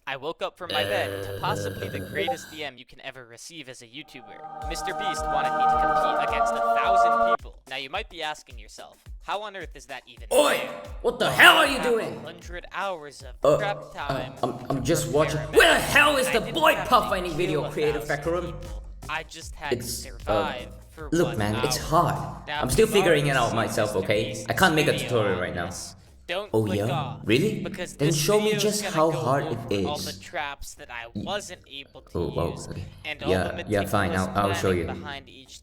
I woke up from my bed to possibly the greatest DM you can ever receive as a YouTuber. Mr. Beast wanted me to compete against 1,000 people. Now you might be asking yourself, how on earth is that even Oi! fair? What the Well, hell are I you have doing? 100 hours of prep time. I'm just watching. prepare a Where the match. hell is I the didn't boid have to pathfinding kill video creator 1,000 Factorem? people. I just had to It's survive for look 1 man, hour. it's hard. Now, I'm still if you've figuring it already out seen myself, Mr. okay? Beast's I can't make a video tutorial on right now. this, Don't Oh click yeah? off, Really? because Then this show me video's just gonna how go hard over it all the is. traps that I wasn't able to Oh wow, use, okay. and all the Yeah, meticulous fine, I'll show planning you. behind each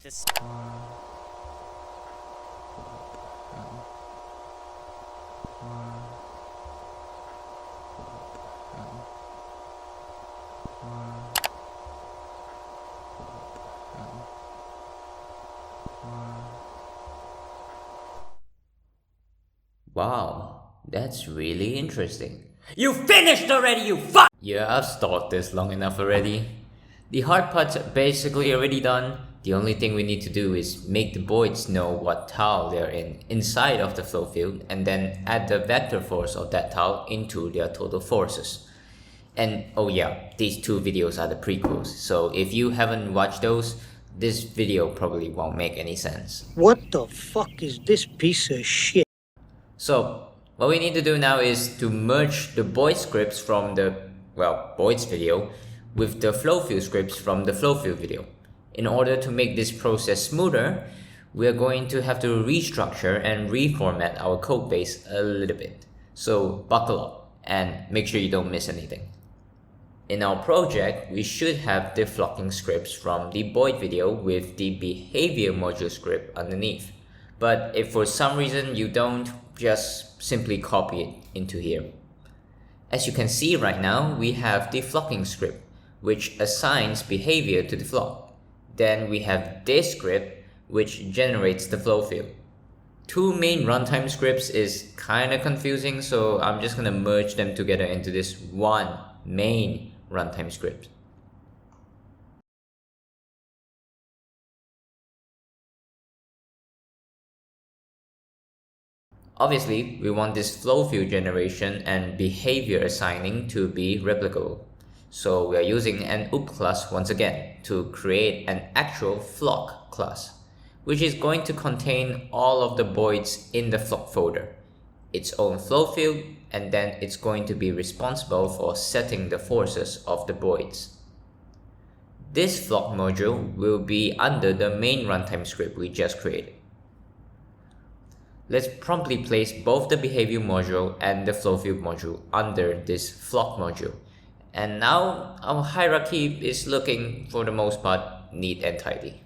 Wow, that's really interesting. You finished already, you fuck! Yeah, I've stalled this long enough already. The hard part's basically already done. The only thing we need to do is make the boids know what tile they're in inside of the flow field, and then add the vector force of that tile into their total forces. And oh yeah, these two videos are the prequels, so if you haven't watched those, this video probably won't make any sense. What the fuck is this piece of shit? So what we need to do now is to merge the boid scripts from the, boids video with the Flowfield scripts from the Flowfield video. In order to make this process smoother, we are going to have to restructure and reformat our code base a little bit. So buckle up and make sure you don't miss anything. In our project, we should have the flocking scripts from the boid video with the behavior module script underneath. But if for some reason you don't, just simply copy it into here. As you can see right now, we have the flocking script, which assigns behavior to the flock. Then we have this script, which generates the flow field. Two main runtime scripts is kinda confusing, so I'm just gonna merge them together into this one main runtime script. Obviously, we want this flow field generation and behavior assigning to be replicable. So we are using an up class once again to create an actual flock class, which is going to contain all of the boids in the flock folder, its own flow field, and then it's going to be responsible for setting the forces of the boids. This flock module will be under the main runtime script we just created. Let's promptly place both the behavior module and the flowfield module under this flock module. And now our hierarchy is looking, for the most part, neat and tidy.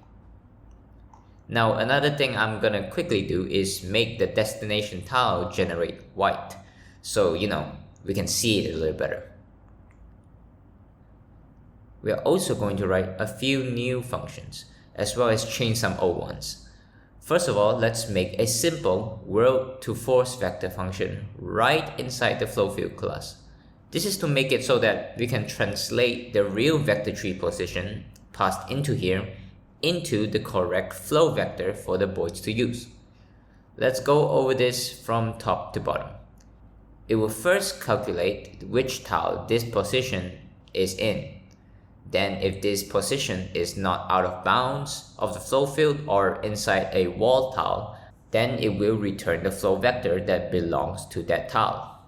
Now another thing I'm gonna quickly do is make the destination tile generate white. So, we can see it a little better. We are also going to write a few new functions, as well as change some old ones. First of all, let's make a simple world to force vector function right inside the flowfield class. This is to make it so that we can translate the real vector tree position passed into here into the correct flow vector for the boids to use. Let's go over this from top to bottom. It will first calculate which tile this position is in. Then if this position is not out of bounds of the flow field or inside a wall tile, then it will return the flow vector that belongs to that tile.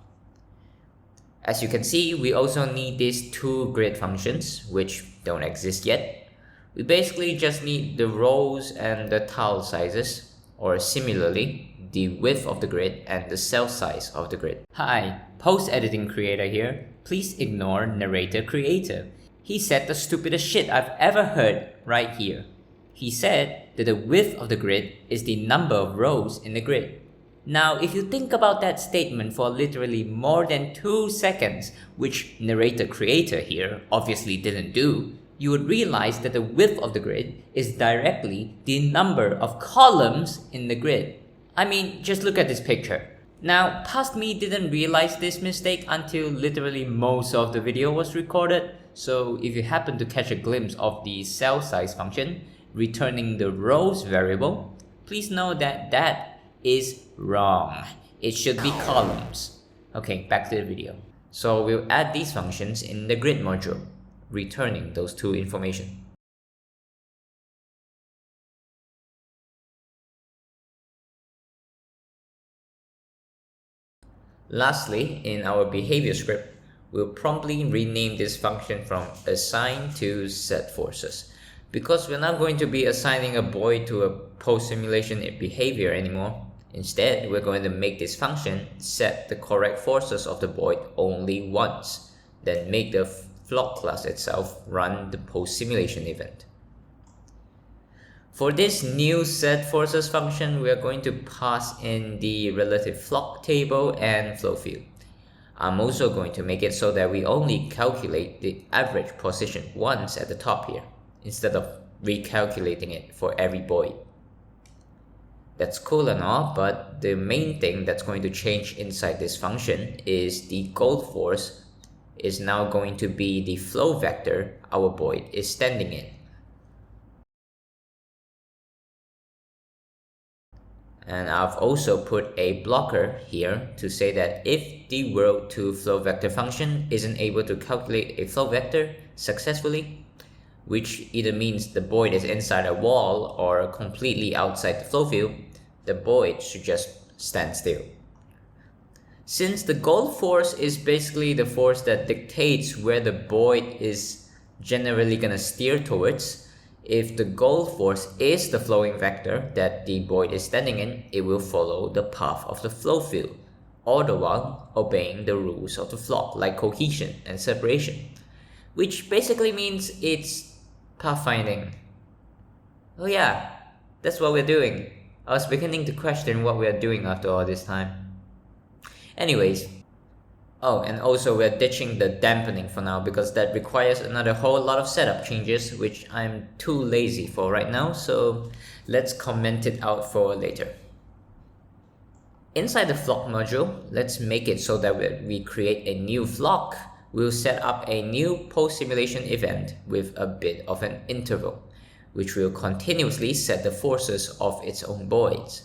As you can see, we also need these two grid functions, which don't exist yet. We basically just need the rows and the tile sizes, or similarly, the width of the grid and the cell size of the grid. Hi, post-editing creator here. Please ignore narrator creator. He said the stupidest shit I've ever heard right here. He said that the width of the grid is the number of rows in the grid. Now, if you think about that statement for literally more than 2 seconds, which narrator creator here obviously didn't do, you would realize that the width of the grid is directly the number of columns in the grid. I mean, just look at this picture. Now, past me didn't realize this mistake until literally most of the video was recorded, so if you happen to catch a glimpse of the cell size function returning the rows variable, please know that that is wrong. It should be columns. Okay, back to the video. So we'll add these functions in the grid module, returning those two information. Lastly, in our behavior script, we'll promptly rename this function from assign to set forces. Because we're not going to be assigning a boid to a post-simulation behavior anymore. Instead, we're going to make this function set the correct forces of the boid only once, then make the flock class itself run the post-simulation event. For this new set forces function, we are going to pass in the relative flock table and flow field. I'm also going to make it so that we only calculate the average position once at the top here, instead of recalculating it for every boid. That's cool and all, but the main thing that's going to change inside this function is the goal force is now going to be the flow vector our boid is standing in. And I've also put a blocker here to say that if the world to flow vector function isn't able to calculate a flow vector successfully, which either means the boid is inside a wall or completely outside the flow field, the boid should just stand still. Since the goal force is basically the force that dictates where the boid is generally gonna steer towards, if the goal force is the flowing vector that the boid is standing in, it will follow the path of the flow field, all the while obeying the rules of the flock like cohesion and separation, which basically means it's pathfinding. Oh yeah, that's what we're doing. I was beginning to question what we are doing after all this time. Anyways, oh, and also we're ditching the dampening for now because that requires another whole lot of setup changes, which I'm too lazy for right now, so let's comment it out for later. Inside the flock module, let's make it so that when we create a new flock, we'll set up a new post-simulation event with a bit of an interval, which will continuously set the forces of its own boids.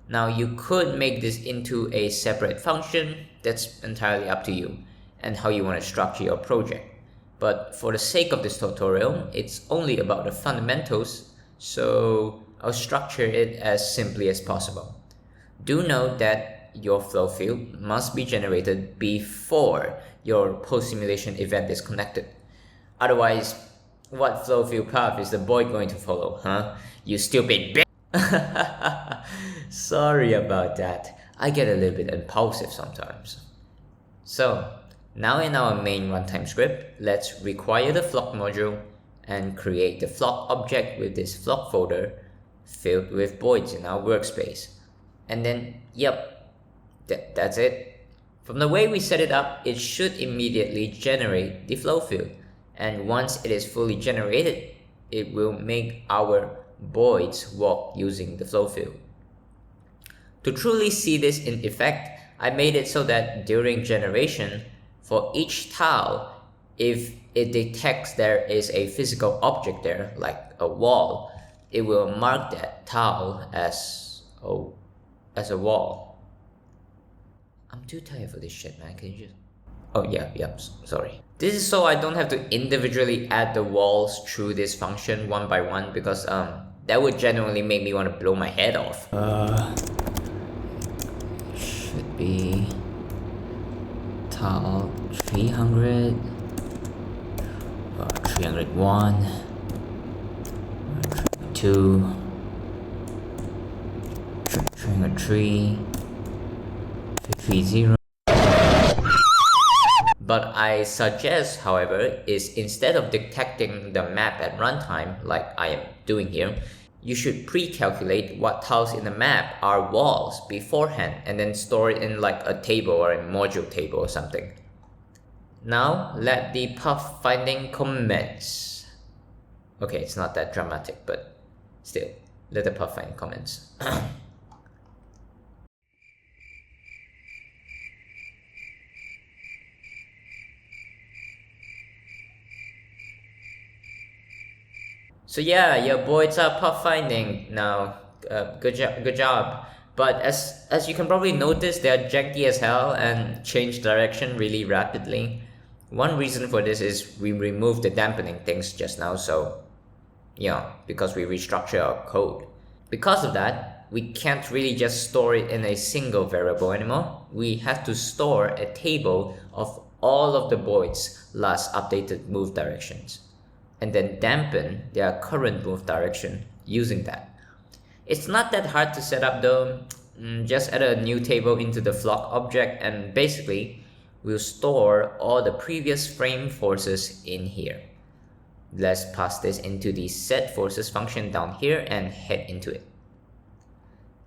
Now you could make this into a separate function, that's entirely up to you and how you want to structure your project. But for the sake of this tutorial, it's only about the fundamentals, so I'll structure it as simply as possible. Do note that your flow field must be generated before your post-simulation event is connected. Otherwise, what flow field path is the boid going to follow, huh? You stupid bitch! Sorry about that. I get a little bit impulsive sometimes. So, now in our main runtime script, let's require the flock module and create the flock object with this flock folder filled with boids in our workspace. And then, yep, that's it. From the way we set it up, it should immediately generate the flow field. And once it is fully generated, it will make our boids walk using the flow field. To truly see this in effect, I made it so that during generation, for each tile, if it detects there is a physical object there, like a wall, it will mark that tile as a wall. I'm too tired for this shit, man. Can you just... Oh yeah, sorry. This is so I don't have to individually add the walls through this function one by one, because that would genuinely make me want to blow my head off. Should be tile 300 or 301 302 303 330. But I suggest, however, is instead of detecting the map at runtime like I am doing here, you should pre-calculate what tiles in the map are walls beforehand and then store it in like a table or a module table or something. Now let the pathfinding commence. Okay, it's not that dramatic, but still, let the pathfinding commence. So yeah, your boids are pathfinding now. Good job. But as you can probably notice, they are janky as hell and change direction really rapidly. One reason for this is we removed the dampening things just now, so yeah, because we restructure our code. Because of that, we can't really just store it in a single variable anymore. We have to store a table of all of the boid's last updated move directions, and then dampen their current move direction using that. It's not that hard to set up though. Just add a new table into the flock object and basically we'll store all the previous frame forces in here. Let's pass this into the set forces function down here and head into it.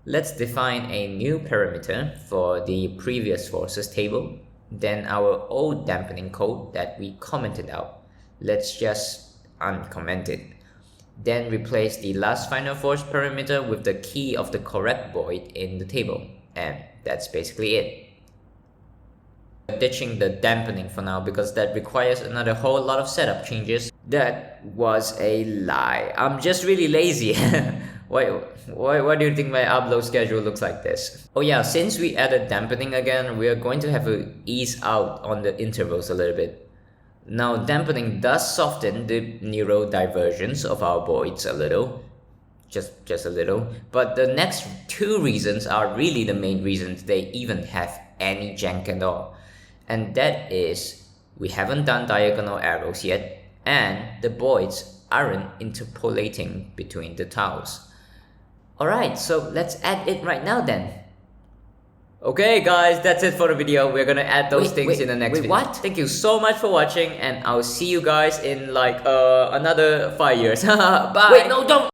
Let's define a new parameter for the previous forces table. Then our old dampening code that we commented out, let's just uncomment it. Then replace the last final force parameter with the key of the correct boid in the table. And that's basically it. Ditching the dampening for now because that requires another whole lot of setup changes. That was a lie. I'm just really lazy. Why do you think my upload schedule looks like this? Oh yeah, since we added dampening again, we are going to have to ease out on the intervals a little bit. Now dampening does soften the neurodivergence of our boids a little, just a little, but the next two reasons are really the main reasons they even have any jank at all. And that is, we haven't done diagonal arrows yet, and the boids aren't interpolating between the tiles. Alright, so let's add it right now then. Okay guys, that's it for the video. We're gonna add those things in the next video. What? Thank you so much for watching, and I'll see you guys in like another 5 years. Bye! Wait, no, don't!